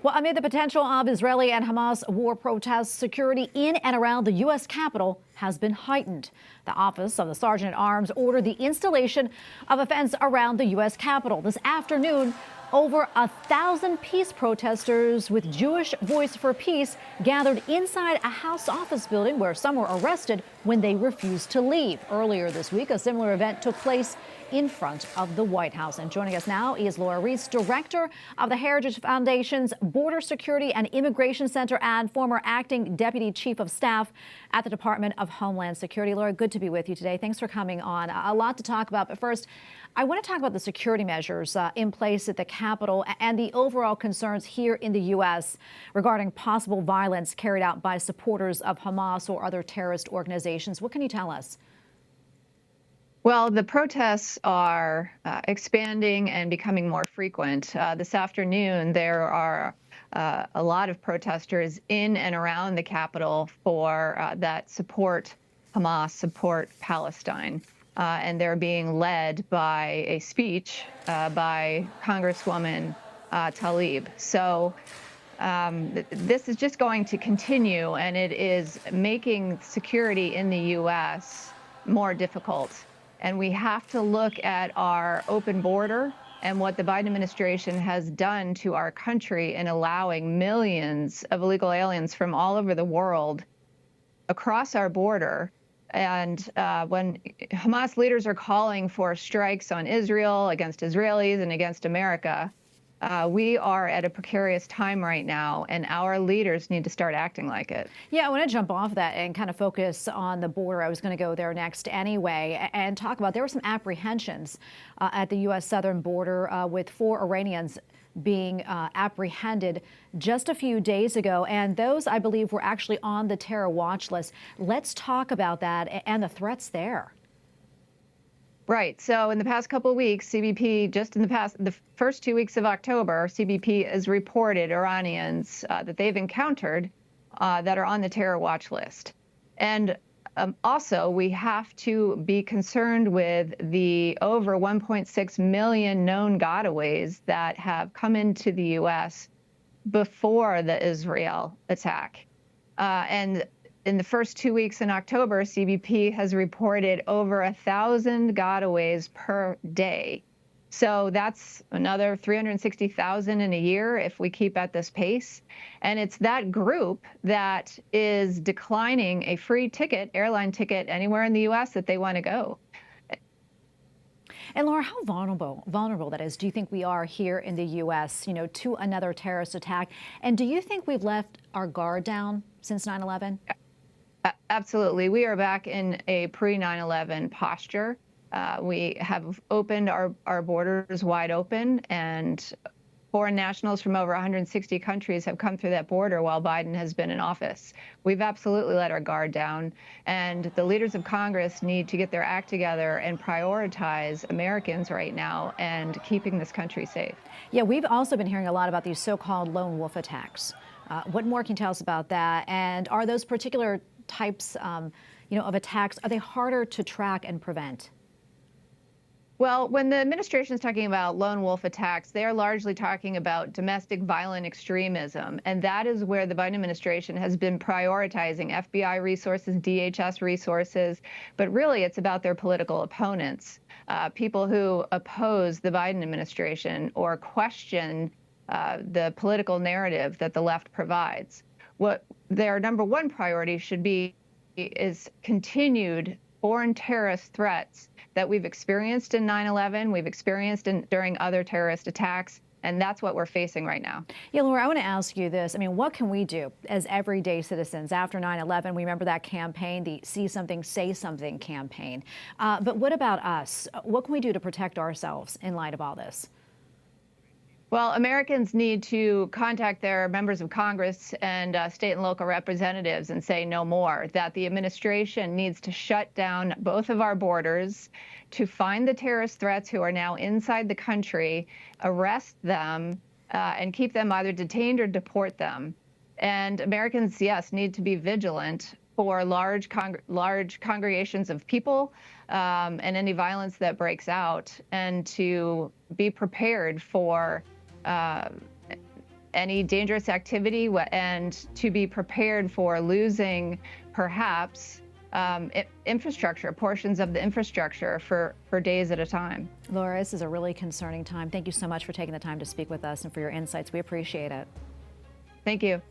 Well, amid the potential of Israeli and Hamas war protests, security in and around the U.S. Capitol has been heightened. The Office of the Sergeant at Arms ordered the installation of a fence around the U.S. Capitol. This afternoon, over 1,000 peace protesters with Jewish Voice for Peace gathered inside a House office building where some were arrested when they refused to leave. Earlier this week, a similar event took place in front of the White House. And joining us now is Lora Ries, director of the Heritage Foundation's Border Security and Immigration Center and former acting deputy chief of staff at the Department of Homeland Security. Lora, good to be with you today. Thanks for coming on. A lot to talk about. But first, I want to talk about the security measures in place at the Capitol and the overall concerns here in the U.S. regarding possible violence carried out by supporters of Hamas or other terrorist organizations. What can you tell us? Well, the protests are expanding and becoming more frequent. This afternoon, there are a lot of protesters in and around the Capitol that support Hamas, support Palestine. And they're being led by a speech by Congresswoman Tlaib. So this is just going to continue, and it is making security in the U.S. more difficult. And we have to look at our open border and what the Biden administration has done to our country in allowing millions of illegal aliens from all over the world across our border. And when Hamas leaders are calling for strikes on Israel, against Israelis, and against America, we are at a precarious time right now, and our leaders need to start acting like it. Yeah, I want to jump off that and kind of focus on the border. I was going to go there next anyway and talk about there were some apprehensions at the U.S. southern border with 4 Iranians being apprehended just a few days ago. And those, I believe, were actually on the terror watch list. Let's talk about that and the threats there. Right. So in the past couple of weeks, CBP, just in the first 2 weeks of October, CBP has reported Iranians that they've encountered that are on the terror watch list. And also, we have to be concerned with the over 1.6 million known gotaways that have come into the U.S. before the Israel attack. And in the first 2 weeks in October, CBP has reported over 1,000 gotaways per day. So that's another 360,000 in a year if we keep at this pace. And it's that group that is declining a free ticket, airline ticket, anywhere in the U.S. that they want to go. And Laura, how vulnerable that is, do you think we are here in the U.S., to another terrorist attack? And do you think we've left our guard down since 9/11? Absolutely. We are back in a pre-9/11 posture. We have opened our borders wide open, and foreign nationals from over 160 countries have come through that border while Biden has been in office. We've absolutely let our guard down, and the leaders of Congress need to get their act together and prioritize Americans right now and keeping this country safe. Yeah, we've also been hearing a lot about these so-called lone wolf attacks. What more can you tell us about that? And are those particular types, of attacks, are they harder to track and prevent? Well, when the administration is talking about lone wolf attacks, they are largely talking about domestic violent extremism. And that is where the Biden administration has been prioritizing FBI resources, DHS resources. But really, it's about their political opponents, people who oppose the Biden administration or question the political narrative that the left provides. What their number one priority should be is continued foreign terrorist threats that we've experienced in 9/11, we've experienced during other terrorist attacks, and that's what we're facing right now. Yeah, Laura, I want to ask you this. I mean, what can we do as everyday citizens after 9/11? We remember that campaign, the See Something, Say Something campaign. But what about us? What can we do to protect ourselves in light of all this? Well, Americans need to contact their members of Congress and state and local representatives and say no more, that the administration needs to shut down both of our borders, to find the terrorist threats who are now inside the country, arrest them, and keep them either detained or deport them. And Americans, yes, need to be vigilant for large congregations of people and any violence that breaks out, and to be prepared for any dangerous activity and to be prepared for losing perhaps infrastructure, portions of the infrastructure for days at a time. Lora, this is a really concerning time. Thank you so much for taking the time to speak with us and for your insights. We appreciate it. Thank you.